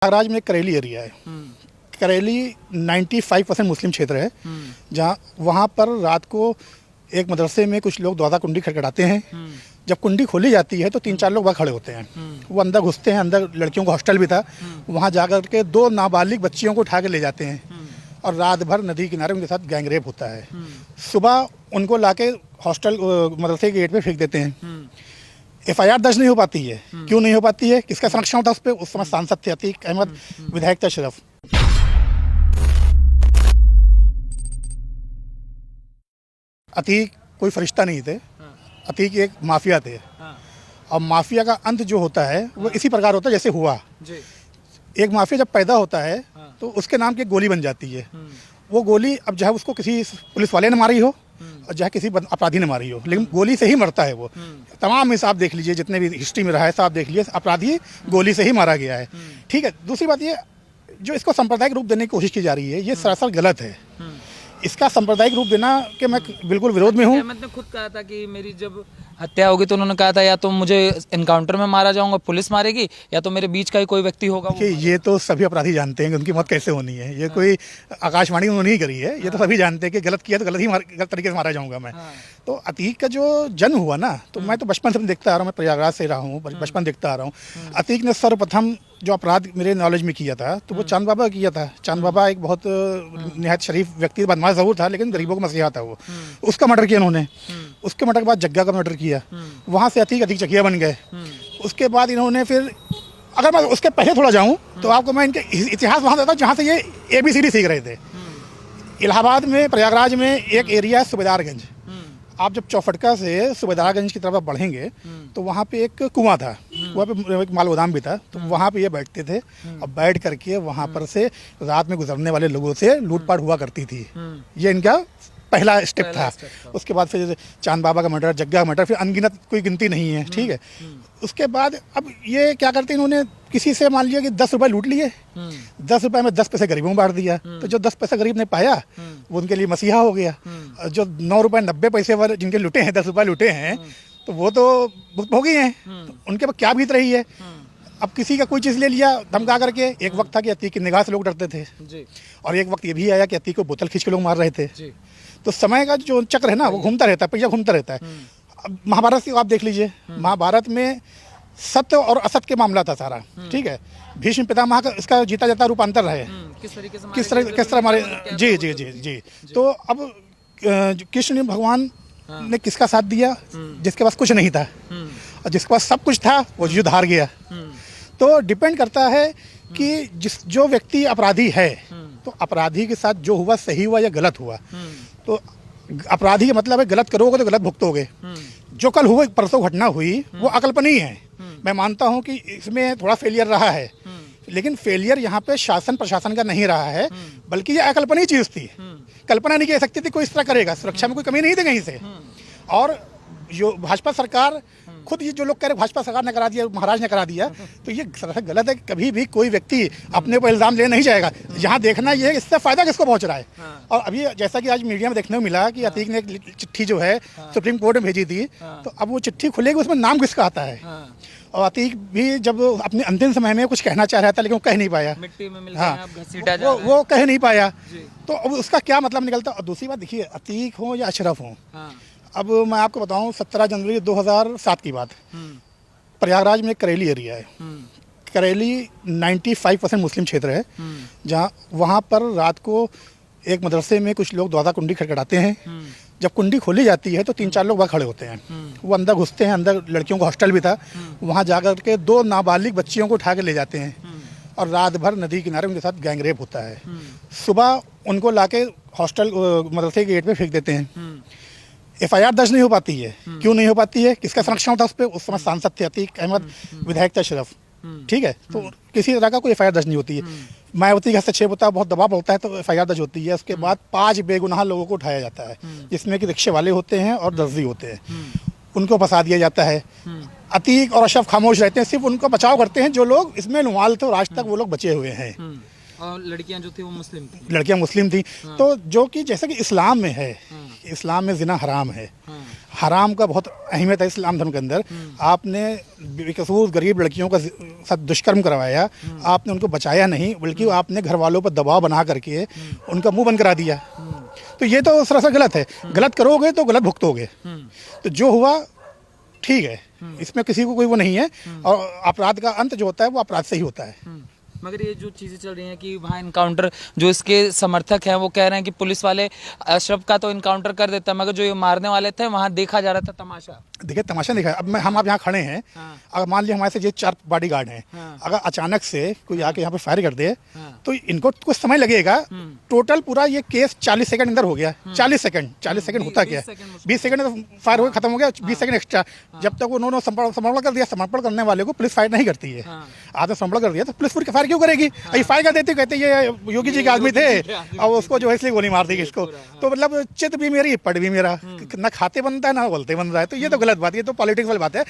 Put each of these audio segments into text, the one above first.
प्रयागराज में करेली एरिया है। करेली 95% मुस्लिम क्षेत्र है, जहाँ वहाँ पर रात को एक मदरसे में कुछ लोग दरवाज़ा कुंडी खटखटाते हैं। जब कुंडी खोली जाती है तो 3-4 लोग वहाँ खड़े होते हैं। वो अंदर घुसते हैं, अंदर लड़कियों का हॉस्टल भी था, वहाँ जाकर के 2 नाबालिग बच्चियों को उठा के ले जाते हैं और रात भर नदी किनारे उनके साथ गैंग रेप होता है। सुबह उनको लाके हॉस्टल मदरसे के गेट पे फेंक देते हैं। FIR दर्ज नहीं हो पाती है। क्यों नहीं हो पाती है, किसका संरक्षण होता है उस पर? उस समय सांसद थे अतीक अहमद, विधायक थे अशरफ। अतीक कोई फरिश्ता नहीं थे, अतीक एक माफिया थे। और माफिया का अंत जो होता है वो इसी प्रकार होता है जैसे हुआ। एक माफिया जब पैदा होता है तो उसके नाम की एक गोली बन जाती है। वो गोली अब चाहे उसको किसी पुलिस वाले ने मारी हो और चाहे किसी अपराधी ने मारी हो, लेकिन गोली से ही मरता है वो। तमाम हिसाब देख लीजिए, जितने भी हिस्ट्री में रहा है सब देख लीजिए, अपराधी गोली से ही मारा गया है। ठीक है। दूसरी बात ये, जो इसको सांप्रदायिक रूप देने की कोशिश की जा रही है, ये सरासर गलत है। इसका सांप्रदायिक रूप देना के मैं बिल्कुल विरोध में हूँ। अहमद ने खुद कहा था कि मेरी जब हत्या होगी तो उन्होंने कहा था या तो मुझे एनकाउंटर में मारा जाऊंगा, पुलिस मारेगी, या तो मेरे बीच का ही कोई व्यक्ति होगा। कि ये तो सभी अपराधी जानते हैं कि उनकी मौत कैसे होनी है। ये कोई आकाशवाणी उन्होंने नहीं करी है। ये तो सभी जानते हैं कि गलत किया तो गलत तरीके से मारा जाऊंगा मैं। तो अतीक का जो जन्म हुआ ना, तो मैं तो बचपन से देखता आ रहा हूँ, मैं प्रयागराज से रहा हूँ, बचपन देखता आ रहा हूँ। अतीक ने सर्वप्रथम जो अपराध मेरे नॉलेज में किया था तो वो चांद बाबा किया था। चांद बाबा एक बहुत निहायत शरीफ व्यक्ति, बदमाश जरूर था लेकिन गरीबों का मसीहा था वो। उसका मर्डर किया उन्होंने। उसके मर्डर के बाद जग्गा का मर्डर किया। वहाँ से अतीक चकिया बन गए। उसके बाद इन्होंने फिर, अगर मैं उसके पहले थोड़ा जाऊँ तो आपको मैं इनके इतिहास वहाँ देता हूँ जहाँ से ये ABCD सीख रहे थे। इलाहाबाद में, प्रयागराज में एक एरिया है सूबेदारगंज। आप जब चौफटका से सूबेदारगंज की तरफ बढ़ेंगे तो वहाँ पे एक कुआं था, वहाँ पे एक माल गोदाम भी था। तो वहाँ पे ये बैठते थे और बैठ करके वहाँ पर से रात में गुजरने वाले लोगों से लूटपाट हुआ करती थी। ये इनका पहला स्टेप था। उसके बाद फिर चांद बाबा का मर्डर, जग्गा का मर्डर, फिर अनगिनत कोई गिनती नहीं है। ठीक है। उसके बाद अब ये क्या करते हैं, इन्होंने किसी से मान लिया कि 10 रुपए लूट लिए, 10 रुपए में 10 पैसे गरीबों में बांट दिया। तो जो 10 पैसे गरीब ने पाया वो उनके लिए मसीहा हो गया। जो 9 रुपए 90 पैसे वाले जिनके लुटे हैं, 10 रुपए लुटे हैं, तो वो तो भुगत हो गए हैं। तो उनके पास क्या बीत रही है। अब किसी का कोई चीज़ ले लिया धमका करके। एक वक्त था कि अतीक की निगाह से लोग डरते थे, और एक वक्त ये भी आया कि अतीक को बोतल खींच के लोग मार रहे थे। तो समय का जो चक्र है ना, वो घूमता रहता है, पहिया घूमता रहता है। अब महाभारत को आप देख लीजिए, महाभारत में सत्य और असत्य के मामला था सारा। ठीक है। भीष्म पितामह का इसका जीता जाता रूपांतर है, किस तरह हमारे। जी जी जी जी। तो अब कृष्ण भगवान ने किसका साथ दिया? जिसके पास कुछ नहीं था, और जिसके पास सब कुछ था वो युद्ध हार गया। तो डिपेंड करता है कि जो व्यक्ति अपराधी है, तो अपराधी के साथ जो हुआ सही हुआ या गलत हुआ। तो अपराधी का मतलब है गलत करोगे तो गलत भुगतोगे। जो कल हुआ, परसों घटना हुई, वो अकल्पनीय है। मैं मानता हूं कि इसमें थोड़ा फेलियर रहा है, लेकिन फेलियर यहाँ पे शासन प्रशासन का नहीं रहा है, बल्कि ये अकल्पनीय चीज थी। कल्पना नहीं की सकती थी कोई इस तरह करेगा। सुरक्षा में कोई कमी नहीं थी कहीं से। और जो भाजपा सरकार, खुद ये जो लोग कह रहे भाजपा सरकार ने करा दिया, महाराज ने करा दिया, तो ये गलत है। कभी भी कोई व्यक्ति अपने को इल्जाम लेने नहीं जाएगा। यहाँ देखना ये है इससे फायदा किसको पहुँच रहा है। और अभी जैसा कि आज मीडिया में देखने को मिला कि अतीक ने एक चिट्ठी जो है सुप्रीम कोर्ट में भेजी थी, तो अब वो चिट्ठी खुलेगी, उसमें नाम किसका आता है। और अतीक भी जब अपने अंतिम समय में कुछ कहना चाह रहा था लेकिन वो कह नहीं पाया। मिट्टी में मिल हाँ, वो कह नहीं पाया। तो अब उसका क्या मतलब निकलता। और दूसरी बात देखिए, अतीक हो या अशरफ हो, अब मैं आपको बताऊं 17 जनवरी 2007 की बात, प्रयागराज में करेली एरिया है। करेली 95% मुस्लिम क्षेत्र है, जहाँ वहाँ पर रात को एक मदरसे में कुछ लोग दरवाज़ा कुंडी खटखटाते हैं। जब कुंडी खोली जाती है तो 3-4 लोग वहाँ खड़े होते हैं। वो अंदर घुसते हैं, अंदर लड़कियों का हॉस्टल भी था, वहाँ जाकर के 2 नाबालिग बच्चियों को उठा के ले जाते हैं और रात भर नदी किनारे उनके साथ गैंग रेप होता है। सुबह उनको लाके हॉस्टल मदरसे के गेट पे फेंक देते हैं। FIR दर्ज नहीं हो पाती है। क्यों नहीं हो पाती है, किसका संरक्षण होता है उस पर? उस समय सांसद थे अतीक अहमद, विधायक थे अशरफ। ठीक है। तो किसी तरह का कोई FIR दर्ज नहीं होती है। मायावती का हस्तक्षेप होता है, बहुत दबाव पड़ता है तो FIR दर्ज होती है। उसके बाद 5 बेगुनाह लोगों को उठाया जाता है, जिसमें कि रिक्शे वाले होते हैं और दर्जी होते हैं। उनको फंसा दिया जाता है। अतीक और अशरफ खामोश रहते हैं, सिर्फ उनको बचाव करते हैं जो लोग इसमें इन्वॉल्व थे, और आज तक वो लोग बचे हुए हैं। और लड़कियां जो थी वो मुस्लिम थी। लड़कियां मुस्लिम थी। तो जो कि जैसे कि इस्लाम में है, इस्लाम में जिना हराम है। हराम का बहुत अहमियत है इस्लाम धर्म के अंदर। आपने बेकसूर गरीब लड़कियों का साथ दुष्कर्म करवाया, आपने उनको बचाया नहीं, बल्कि आपने घर वालों पर दबाव बना करके उनका मुंह बंद करा दिया। तो ये तो सरासर गलत है। गलत करोगे तो गलत भुगतोगे। तो जो हुआ ठीक है, इसमें किसी को कोई वो नहीं है, और अपराध का अंत जो होता है वो अपराध से ही होता है। मगर ये जो चीज़ें चल रही हैं कि वहाँ इनकाउंटर, जो इसके समर्थक हैं वो कह रहे हैं कि पुलिस वाले अशरफ का तो इनकाउंटर कर देता है, मगर जो ये मारने वाले थे वहाँ देखा जा रहा था तमाशा। देखिए तमाशा दिखा। अब हम आप यहाँ खड़े हैं, अगर मान लीजिए हमारे से ये 4 बॉडीगार्ड हैं, अगर अचानक से कोई आके यहाँ पे फायर कर दे तो इनको कुछ समय लगेगा। टोटल पूरा ये केस 40 सेकंड अंदर हो गया। 40 सेकंड होता क्या है? 20 सेकंड तो फायर हो खत्म हो गया, 20 सेकंड एक्स्ट्रा। जब तक उन्होंने समर्पण कर दिया, समर्पण करने वाले को पुलिस फायर नहीं करती है। आपने समर्पण कर दिया तो पुलिस पूरी फायर क्यों करेगी? ये फायर कर देती, कहते ये योगी जी के आदमी थे और उसको जो है इसलिए गोली मार दी किसको। तो मतलब चित भी मेरी पट भी मेरा, ना खाते बनता है ना बोलते बन रहा है। तो ये तो गलत बात, ये तो पॉलिटिक्स वाली बात है।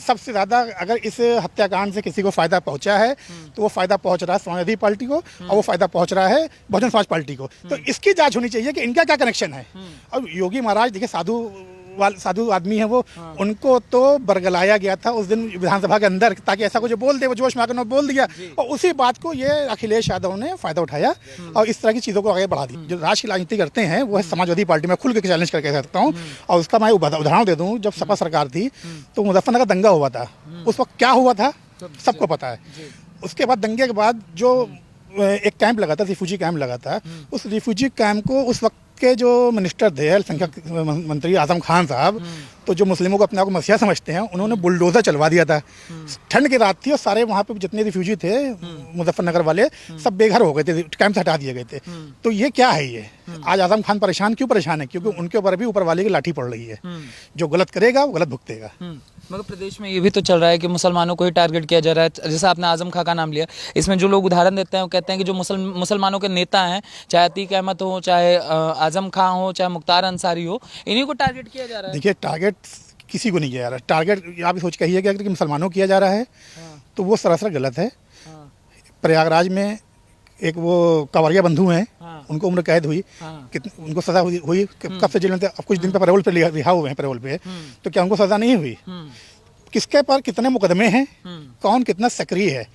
सबसे ज़्यादा अगर इस हत्याकांड से किसी को फ़ायदा पहुंचा है तो वो फ़ायदा पहुंच रहा है समाजवादी पार्टी को, और वो फ़ायदा पहुंच रहा है बहुजन समाज पार्टी को। तो इसकी जांच होनी चाहिए कि इनका क्या कनेक्शन है। और योगी महाराज देखिए साधु आदमी है वो, उनको तो बरगलाया गया था उस दिन विधानसभा के अंदर, ताकि ऐसा कुछ बोल दे, वो जोश में आकर बोल दिया, और उसी बात को ये अखिलेश यादव ने फायदा उठाया और इस तरह की चीज़ों को आगे बढ़ा दी। जो राष्ट्र की राजनीति करते हैं वो है समाजवादी पार्टी में, खुल के चैलेंज करके कह सकता हूँ। और उसका मैं उदाहरण दे दूँ, जब सपा सरकार थी तो मुजफ्फरनगर दंगा हुआ था, उस वक्त क्या हुआ था सबको पता है। उसके बाद दंगे के बाद जो एक कैंप लगा था, रिफ्यूजी कैंप लगा था, उस रिफ्यूजी कैंप को उस वक्त के जो मिनिस्टर थे, अल्पसंख्यक मंत्री आजम खान साहब, तो जो मुस्लिमों को अपने आप को मसीहा समझते हैं, उन्होंने बुलडोजर चलवा दिया था। ठंड की रात थी और सारे वहाँ पे जितने रिफ्यूजी थे मुजफ्फरनगर वाले सब बेघर हो गए थे, कैंप से हटा दिए गए थे। तो ये क्या है? ये आज आजम खान परेशान क्यों परेशान है? क्योंकि उनके ऊपर भी ऊपर वाले की लाठी पड़ रही है। जो गलत करेगा वो गलत भुगतेगा। मगर प्रदेश में ये भी तो चल रहा है कि मुसलमानों को ही टारगेट किया जा रहा है। जैसे आपने आजम खां का नाम लिया, इसमें जो लोग उदाहरण देते हैं वो कहते हैं कि जो मुसलमानों के नेता हैं, चाहे अतीक अहमद हो, चाहे आजम खां हो, चाहे मुख्तार अंसारी हो, इन्हीं को टारगेट किया जा रहा है। देखिए टारगेट किसी को नहीं किया जा रहा। टारगेट आप सोच कहिए कि मुसलमानों को किया जा रहा है तो वो सरासर गलत है। प्रयागराज में एक वो कांवरिया बंधु हैं, उनको उम्र कैद हुई, उनको सजा हुई कब से जेल में थे? अब कुछ दिन पे पैरोल पे रिहा हुए हैं पैरोल पे, तो क्या उनको सजा नहीं हुई? किसके पर कितने मुकदमे हैं, कौन कितना सक्रिय है?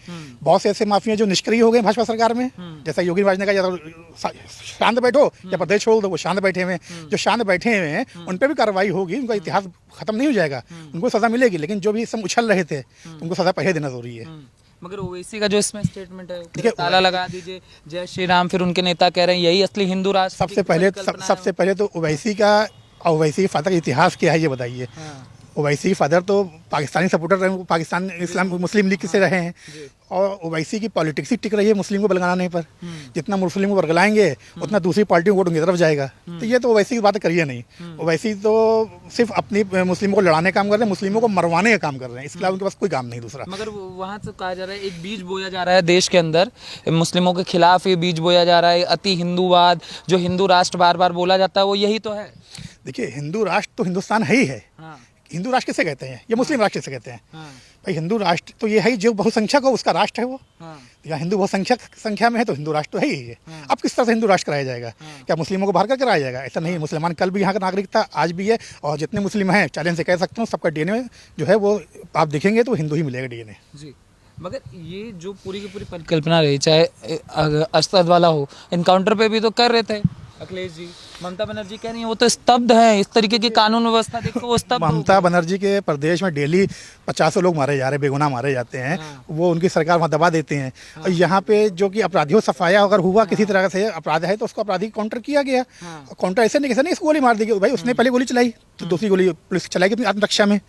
बहुत से ऐसे माफिया जो निष्क्रिय हो गए भाजपा सरकार में, जैसा योगी महाराज ने कहा, या शांत बैठो या प्रदेश छोड़ दो। वो शांत बैठे हुए हैं, जो शांत बैठे हुए हैं उन पर भी कार्रवाई होगी, उनका इतिहास खत्म नहीं हो जाएगा, उनको सजा मिलेगी। लेकिन जो भी सब उछल रहे थे उनको सजा पहले देना जरूरी है। मगर ओवैसी का जो इसमें स्टेटमेंट है, देखिए ताला लगा दीजिए जय श्री राम, फिर उनके नेता कह रहे हैं यही असली हिंदू राष्ट्र। सबसे पहले तो ओवैसी का फादर का इतिहास क्या है ये बताइए। ओवैसी फादर तो पाकिस्तानी सपोर्टर रहे, पाकिस्तान इस्लाम मुस्लिम लीग से रहे हैं, और ओवैसी की पॉलिटिक्स ही टिक रही है मुस्लिम को बरगलाने पर। जितना मुस्लिम को बरगलाएंगे उतना दूसरी पार्टी वोट उनकी तरफ जाएगा। तो ये तो ओवैसी की बात करिए नहीं। ओवैसी तो सिर्फ अपनी मुस्लिमों को लड़ाने का काम कर रहे हैं, मुस्लिमों को मरवाने का काम कर रहे हैं, इसके अलावा उनके पास कोई काम नहीं दूसरा। मगर वहाँ से कहा जा रहा है एक बीज बोया जा रहा है देश के अंदर, मुस्लिमों के खिलाफ ये बीज बोया जा रहा है। अति हिंदूवाद, जो हिंदू राष्ट्र बार बार बोला जाता है, वो यही तो है। देखिए हिंदू राष्ट्र तो हिंदुस्तान है ही है। हिंदू राष्ट्र किसे कहते हैं? ये मुस्लिम राष्ट्र किसे कहते हैं? भाई हिंदू राष्ट्र तो ये है जो बहुसंख्यक हो उसका राष्ट्र है वो। या हिंदू बहुसंख्यक संख्या में है तो हिंदू राष्ट्र तो है ही है। अब किस तरह से हिंदू राष्ट्र कराया जाएगा? क्या मुस्लिमों को बाहर कर कराया जाएगा? ऐसा नहीं। मुसलमान कल भी यहाँ का नागरिक था, आज भी है, और जितने मुस्लिम हैं चैलेंज से कह सकता हूँ सबका डीएनए जो है वो आप देखेंगे तो हिंदू ही मिलेगा डीएनए जी। मगर ये जो पूरी की पूरी परिकल्पना रही, चाहे असद वाला हो, इनकाउंटर पे भी तो कर रहे थे अखिलेश जी। ममता बनर्जी कह रही है वो तो स्तब्ध है, इस तरीके की कानून व्यवस्था देखो वो स्तब्ध। ममता बनर्जी के प्रदेश में डेली 50 लोग मारे जा रहे हैं, बेगुनाह मारे जाते हैं। वो उनकी सरकार वहाँ दबा देते हैं। और यहाँ पे जो कि अपराधियों सफाया अगर हुआ किसी तरह से अपराध है तो उसको अपराधी काउंटर किया गया। काउंटर ऐसे नहीं इसको गोली मार दी गई, भाई उसने पहले गोली चलाई तो दूसरी गोली पुलिस चलाएगी अपनी आत्मरक्षा में।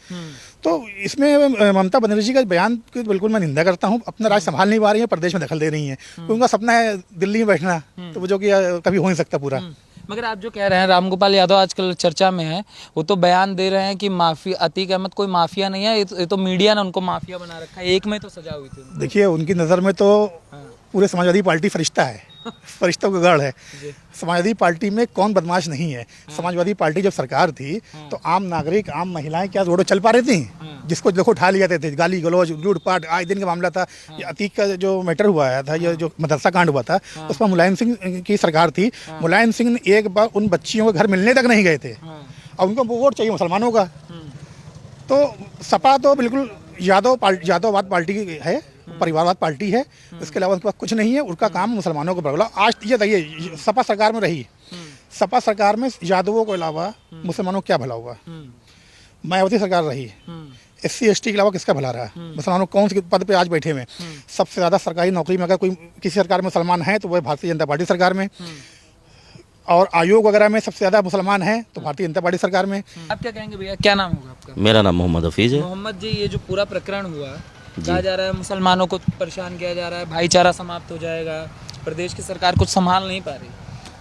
तो इसमें ममता बनर्जी का बयान की बिल्कुल मैं निंदा करता हूँ। अपना राज संभाल नहीं पा रही है, प्रदेश में दखल दे रही है। उनका सपना है दिल्ली में बैठना, तो वो जो कि कभी हो नहीं सकता पूरा। मगर आप जो कह रहे हैं रामगोपाल यादव आजकल चर्चा में है, वो तो बयान दे रहे हैं कि माफिया, अतीक अहमद कोई माफिया नहीं है, ये तो मीडिया ने उनको माफिया बना रखा है। एक में तो सजा हुई थी। देखिए उनकी नज़र में तो पूरे समाजवादी पार्टी फरिश्ता है, फरिश्तों का गढ़ है। समाजवादी पार्टी में कौन बदमाश नहीं है। समाजवादी पार्टी जब सरकार थी तो आम नागरिक, आम महिलाएं क्या रोडों चल पा रही थी? जिसको देखो उठा लिया जाते थे, गाली गलौज लूटपाट आज दिन का मामला था। ये अतीक का जो मैटर हुआ आया था, ये जो मदरसा कांड हुआ था, उसमें मुलायम सिंह की सरकार थी। मुलायम सिंह ने एक बार उन बच्चियों के घर मिलने तक नहीं गए थे और उनको वोट चाहिए मुसलमानों का। तो सपा तो बिल्कुल यादववाद पार्टी है, परिवारवाद पार्टी है, इसके अलावा उनके पास कुछ नहीं है। उनका काम मुसलमानों को बगला। आज ये देखिए, सपा सरकार में रही, सपा सरकार में यादवों के अलावा मुसलमानों को क्या भला हुआ? मायावती सरकार रही, SC ST के अलावा किसका भला रहा? मुसलमानों कौन से पद पे आज बैठे हुए? सबसे ज़्यादा सरकारी नौकरी में अगर कोई किसी सरकार में मुसलमान है तो वह भारतीय जनता पार्टी सरकार में, और आयोग वगैरह में सबसे ज़्यादा मुसलमान हैं तो भारतीय जनता पार्टी सरकार में। आप क्या कहेंगे भैया, क्या नाम होगा आपका? मेरा नाम मोहम्मद हफीज़ है। मोहम्मद जी, ये जो पूरा प्रकरण हुआ, कहा जा रहा है मुसलमानों को परेशान किया जा रहा है, भाईचारा समाप्त हो जाएगा, प्रदेश की सरकार कुछ संभाल नहीं पा रही।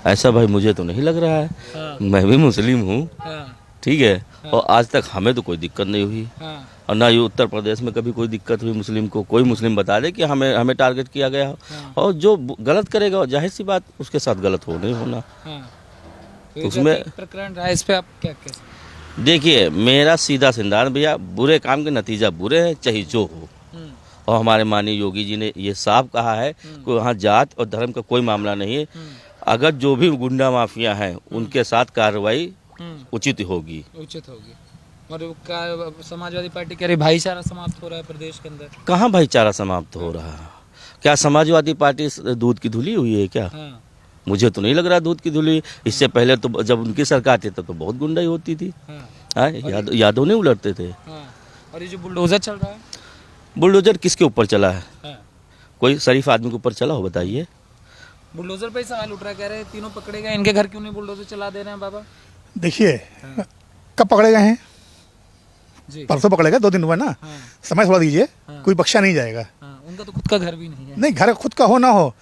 ऐसा भाई मुझे तो नहीं लग रहा है। हाँ। मैं भी मुस्लिम हूँ, हाँ, ठीक है, और आज तक हमें तो कोई दिक्कत नहीं हुई, हाँ, और ना ये उत्तर प्रदेश में कभी कोई दिक्कत हुई मुस्लिम को। कोई मुस्लिम बता दे कि हमें टारगेट किया गया हो, और जो गलत करेगा जाहिर सी बात उसके साथ गलत हो नहीं होना। हाँ। तो उसमें प्रकरण रहा, इस पे आप क्या कहते? देखिए, मेरा सीधा सिद्धांत भैया, बुरे काम के नतीजा बुरे हैं, चाहे जो हो। और हमारे माननीय योगी जी ने ये साफ कहा है कि वहाँ जात और धर्म का कोई मामला नहीं है। अगर जो भी गुंडा माफिया हैं उनके साथ कार्रवाई उचित होगी। और समाजवादी पार्टी कह रही भाईचारा समाप्त हो रहा है प्रदेश के अंदर। कहाँ भाईचारा समाप्त हो रहा है? क्या समाजवादी पार्टी दूध की धुली हुई है क्या? हाँ। मुझे तो नहीं लग रहा दूध की धुली। इससे पहले तो जब उनकी सरकार थी तब तो बहुत गुंडाई होती थी। हाँ, यादव नहीं उलटते थे। हाँ। और ये जो बुलडोजर चल रहा है, बुलडोजर किसके ऊपर चला है? हाँ। कोई शरीफ आदमी के ऊपर चला हो बताइए? बुलडोजर पे ही सवाल उठ रहा है, कह रहे हैं तीनों पकड़े गए, इनके घर क्यों नहीं बुलडोजर चला दे रहे हैं बाबा? देखिए, कब पकड़े गए हैं? जी। परसों पकड़े गए, 2 दिन हुआ ना। हाँ। समय थोड़ा दीजिए। हाँ। कोई बख्शा नहीं जाएगा। हाँ। उनका तो खुद का घर भी नहीं है। नहीं, घर खुद का हो ना हो,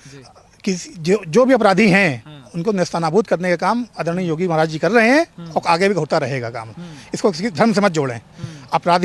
किसी जो भी अपराधी हैं, हाँ। उनको नेस्तनाबूद करने का काम आदरणीय योगी महाराज जी कर रहे हैं, और आगे भी होता रहेगा काम। इसको किसी धर्म से मत जोड़ें। अपराध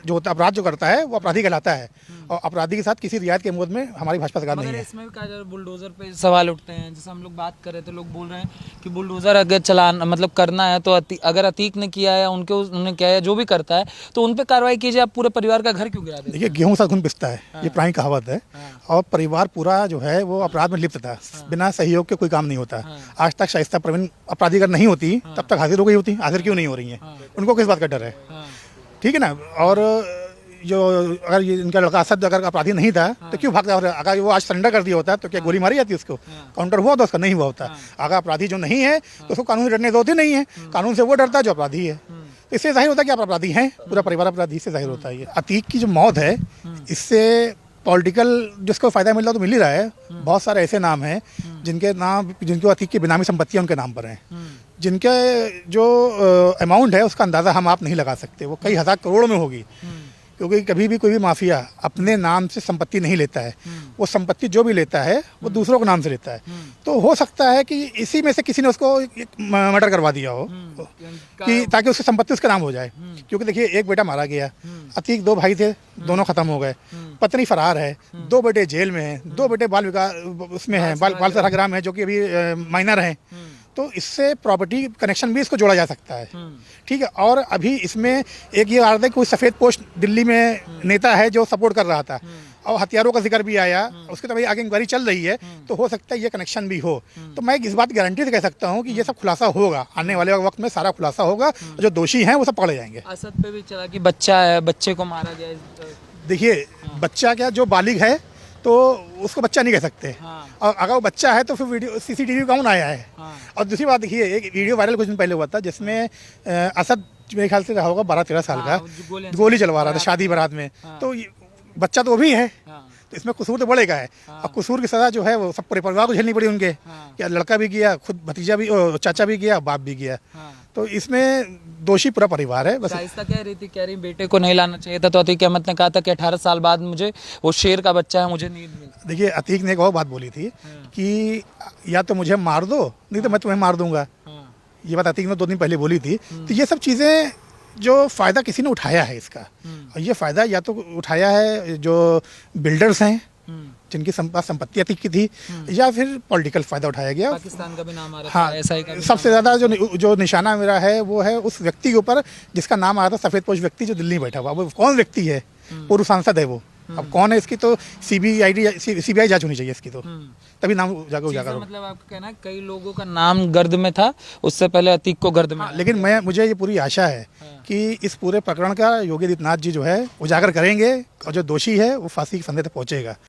जो करता है वो अपराधी कहलाता है, और अपराधी के साथ किसी रियायत के विरोध में हमारी भाजपा सरकार नहीं मगर है। इसमें भी कहा जा रहा है बुलडोजर पे सवाल उठते हैं। जैसे हम लोग बात कर रहे थे, लोग बोल रहे हैं कि बुलडोजर अगर चलाना मतलब करना है तो अगर अतीक ने किया है, उन्होंने किया है, जो भी करता है तो उन पे कार्रवाई कीजिए। आप पूरे परिवार का घर क्यों गिरा देते? देखिए, गेहूं सा खून पिसता है, ये पुरानी कहावत है। और परिवार पूरा जो है वो अपराध में लिप्त था। बिना सहयोग के कोई काम नहीं होता। आज तक शाइस्ता प्रवीण अपराधी अगर नहीं होती तब तक हाजिर हो गई होती। हाजिर क्यों नहीं हो रही है? उनको किस बात का डर है? ठीक है ना। और जो अगर ये इनका लड़का असद अगर अपराधी नहीं था तो क्यों भागता? अगर वो आज सरेंडर कर दिया होता तो क्या गोली मारी जाती उसको? काउंटर हुआ तो उसका नहीं हुआ होता। अगर अपराधी जो नहीं है तो उसको कानून से डरने तो होते नहीं है। कानून से वो डरता है जो अपराधी है। तो इससे जाहिर होता है कि आप अपराधी हैं, पूरा परिवार अपराधी से जाहिर होता है। ये अतीक की जो मौत है, इससे पॉलिटिकल जिसको फ़ायदा मिल रहा तो मिल ही रहा है। बहुत सारे ऐसे नाम हैं जिनको अतीक की बेनामी संपत्तियाँ उनके नाम पर हैं, जिनके जो अमाउंट है उसका अंदाज़ा हम आप नहीं लगा सकते। वो कई हज़ार करोड़ में होगी, क्योंकि कभी भी कोई भी माफिया अपने नाम से संपत्ति नहीं लेता है। वो संपत्ति जो भी लेता है वो दूसरों के नाम से लेता है। तो हो सकता है कि इसी में से किसी ने उसको मर्डर करवा दिया हो कि ताकि उसकी संपत्ति उसके नाम हो जाए। क्योंकि देखिए, एक बेटा मारा गया, अतीक 2 भाई थे, दोनों खत्म हो गए, पत्नी फरार है, 2 बेटे जेल में हैं, 2 बेटे बाल विकास उसमें हैं, बाल सभागृह में है, जो कि अभी माइनर हैं। तो इससे प्रॉपर्टी कनेक्शन भी इसको जोड़ा जा सकता है। ठीक है। और अभी इसमें एक ये आ रहा था कि कोई सफ़ेद पोस्ट दिल्ली में नेता है जो सपोर्ट कर रहा था, और हथियारों का जिक्र भी आया। उसके तो भाई आगे इंक्वायरी चल रही है, तो हो सकता है ये कनेक्शन भी हो। तो मैं इस बात गारंटी से कह सकता हूँ कि ये सब खुलासा होगा, आने वाले वक्त में सारा खुलासा होगा। जो दोषी हैं वो सब पकड़े जाएंगे। असद पे भी चला कि बच्चा है, बच्चे को मारा गया। देखिए, बच्चा क्या, जो बालिग है तो उसको बच्चा नहीं कह सकते। और अगर वो बच्चा है तो फिर वीडियो CCTV कौन आया है? और दूसरी बात देखिए, एक वीडियो वायरल कुछ दिन पहले हुआ था जिसमें असद मेरे ख्याल से रहा होगा 12-13 साल का, गोली चलवा रहा था शादी बारात में। तो बच्चा तो वो भी है, तो इसमें कसूर तो बड़े का है। और कसूर की सज़ा जो है वो सब पूरे परिवार को झेलनी पड़ी उनके। क्या लड़का भी गया, खुद भतीजा भी, चाचा भी गया, बाप भी गया। तो इसमें दोषी पूरा परिवार है। बस शाइस्ता कह रही बेटे को नहीं लाना चाहिए था, तो अतीक अहमद ने कहा था कि 18 साल बाद मुझे वो शेर का बच्चा है, मुझे नींद मिली। देखिए, अतीक ने एक और बात बोली थी कि या तो मुझे मार दो, नहीं तो मैं तुम्हें मार दूंगा। ये बात अतीक ने 2 दिन पहले बोली थी। तो ये सब चीज़ें जो फ़ायदा किसी ने उठाया है इसका, और ये फ़ायदा या तो उठाया है जो बिल्डर्स हैं जिनकी संपत्ति अतीक की थी, या फिर पॉलिटिकल फ़ायदा उठाया गया। पाकिस्तान का भी नाम आ रहा हाँ, था, SI का भी सबसे ज़्यादा जो निशाना मेरा है वो है उस व्यक्ति के ऊपर जिसका नाम आया था, सफ़ेद पोश व्यक्ति जो दिल्ली में बैठा हुआ। वो कौन व्यक्ति है? पूर्व सांसद है वो। अब कौन है इसकी तो सीबीआई जांच होनी चाहिए इसकी तो, तभी नाम जाकर उजागर होगा। मतलब आपका कहना है कई लोगों का नाम गर्द में था, उससे पहले अतीक को गर्द में। लेकिन मुझे ये पूरी आशा है कि इस पूरे प्रकरण का योगी आदित्यनाथ जी जो है उजागर करेंगे और जो दोषी है वो फांसी की फंदे तक पहुंचेगा।